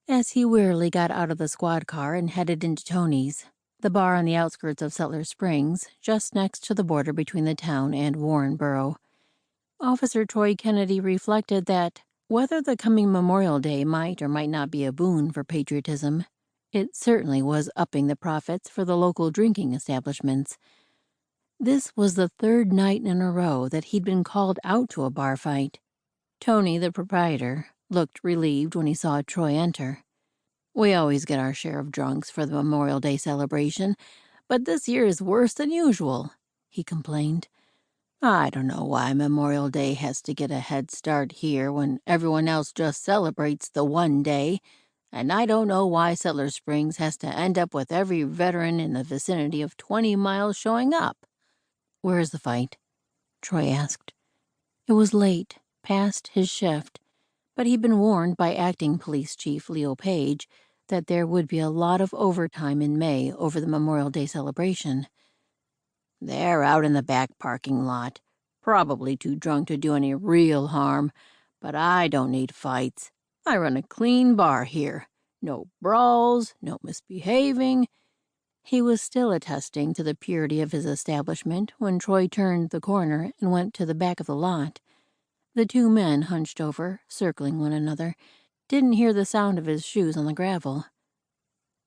As he wearily got out of the squad car and headed into Tony's, the bar on the outskirts of Settler Springs, just next to the border between the town and Warren Borough, Officer Troy Kennedy reflected that, whether the coming Memorial Day might or might not be a boon for patriotism, it certainly was upping the profits for the local drinking establishments. This was the third night in a row that he'd been called out to a bar fight. Tony, the proprietor, looked relieved when he saw Troy enter. "We always get our share of drunks for the Memorial Day celebration, but this year is worse than usual," he complained. "I don't know why Memorial Day has to get a head start here when everyone else just celebrates the one day, and I don't know why Settler Springs has to end up with every veteran in the vicinity of 20 miles showing up." "Where is the fight?" Troy asked. It was late, past his shift, but he'd been warned by Acting Police Chief Leo Page that there would be a lot of overtime in May over the Memorial Day celebration. "They're out in the back parking lot, probably too drunk to do any real harm, but I don't need fights. I run a clean bar here. No brawls, no misbehaving." He was still attesting to the purity of his establishment when Troy turned the corner and went to the back of the lot. The two men, hunched over, circling one another, didn't hear the sound of his shoes on the gravel.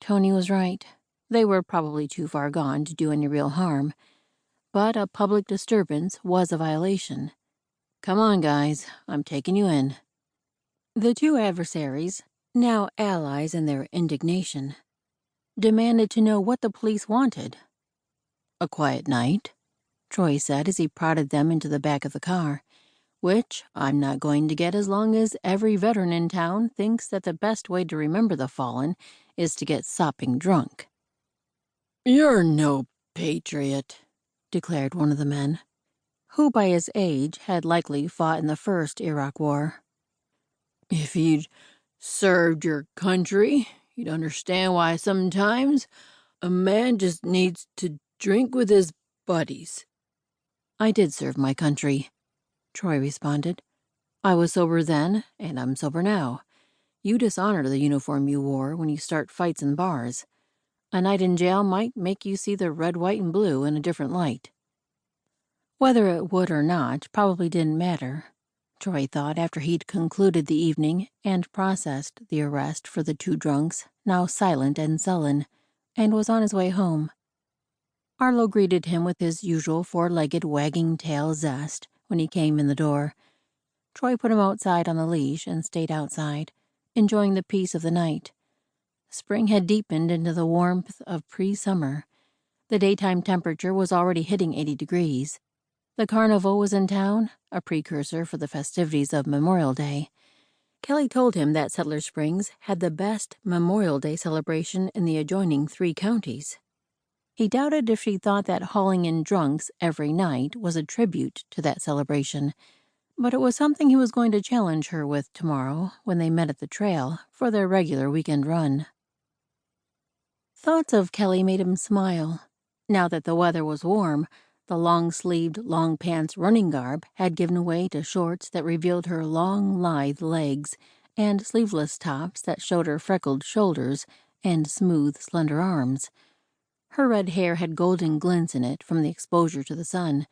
Tony was right. They were probably too far gone to do any real harm, but a public disturbance was a violation. "Come on, guys, I'm taking you in." The two adversaries, now allies in their indignation, demanded to know what the police wanted. "A quiet night," Troy said as he prodded them into the back of the car, "which I'm not going to get as long as every veteran in town thinks that the best way to remember the fallen is to get sopping drunk." "You're no patriot," declared one of the men, who by his age had likely fought in the first Iraq War. "If you'd served your country, you'd understand why sometimes a man just needs to drink with his buddies." "I did serve my country," Troy responded. "I was sober then, and I'm sober now. You dishonor the uniform you wore when you start fights in bars. A night in jail might make you see the red, white, and blue in a different light." Whether it would or not probably didn't matter, Troy thought after he'd concluded the evening and processed the arrest for the two drunks, now silent and sullen, and was on his way home. Arlo greeted him with his usual four-legged wagging tail zest when he came in the door. Troy put him outside on the leash and stayed outside, enjoying the peace of the night. Spring had deepened into the warmth of pre-summer. The daytime temperature was already hitting 80 degrees. The carnival was in town, a precursor for the festivities of Memorial Day. Kelly told him that Settler Springs had the best Memorial Day celebration in the adjoining 3 counties. He doubted if she thought that hauling in drunks every night was a tribute to that celebration, but it was something he was going to challenge her with tomorrow when they met at the trail for their regular weekend run. Thoughts of Kelly made him smile. Now that the weather was warm, the long-sleeved, long-pants running garb had given way to shorts that revealed her long, lithe legs and sleeveless tops that showed her freckled shoulders and smooth, slender arms. Her red hair had golden glints in it from the exposure to the sun,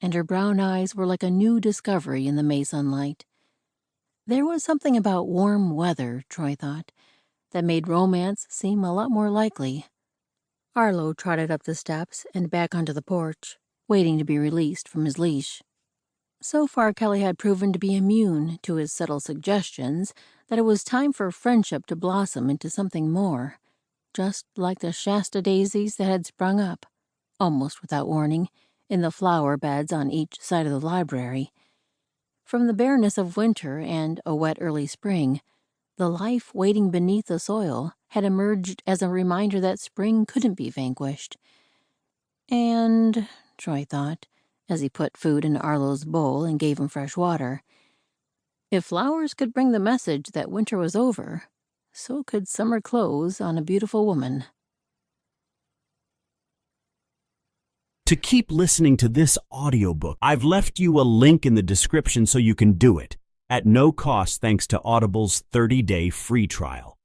and her brown eyes were like a new discovery in the May sunlight. There was something about warm weather, Troy thought, that made romance seem a lot more likely. Arlo trotted up the steps and back onto the porch, waiting to be released from his leash. So far, Kelly had proven to be immune to his subtle suggestions that it was time for friendship to blossom into something more, just like the Shasta daisies that had sprung up, almost without warning, in the flower beds on each side of the library. From the bareness of winter and a wet early spring, the life waiting beneath the soil had emerged as a reminder that spring couldn't be vanquished. And, Troy thought, as he put food in Arlo's bowl and gave him fresh water, if flowers could bring the message that winter was over, so could summer clothes on a beautiful woman. To keep listening to this audiobook, I've left you a link in the description so you can do it, at no cost thanks to Audible's 30-day free trial.